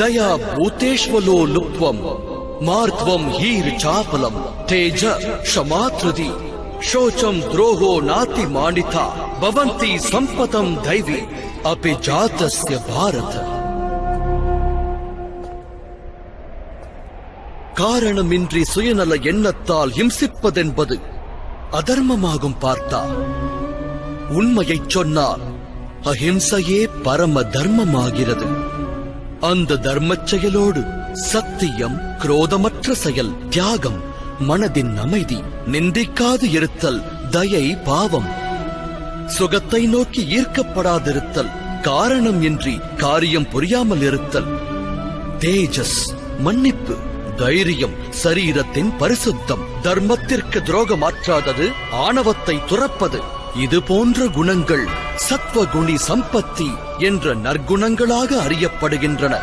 दया भूतेष्वलो लुप्त्वम् मार्त्वम् हीर्चापलम् तेज क्षमात्रुदि शोचम् द्रोहो नाति मानिता भवन्ति सम्पतम् दैवी अपि जातस्य भारत. காரணமின்றி சுயநல எண்ணத்தால் ஹிம்சிப்பதென்பது அதர்மமாகும் பார்த்தா. உண்மையைச் சொன்னால் அஹிம்சையே பரம தர்மமாகிறது. அந்த தர்மச் செயலோடு சத்தியம், குரோதமற்ற செயல், தியாகம், மனதின் அமைதி, நிந்திக்காது இருத்தல், தயை, பாவம், சுகத்தை நோக்கி ஈர்க்கப்படாதிருத்தல், காரணம் இன்றி காரியம் புரியாமல் இருத்தல், தேஜஸ், மன்னிப்பு, தைரியம், சரீரத்தின் பரிசுத்தம், தர்மத்திற்கு துரோகமாற்றாதது, ஆணவத்தை துறப்பது, இது போன்ற குணங்கள் சத்வகுணி சம்பத்தி என்ற நற்குணங்களாக அறியப்படுகின்றன.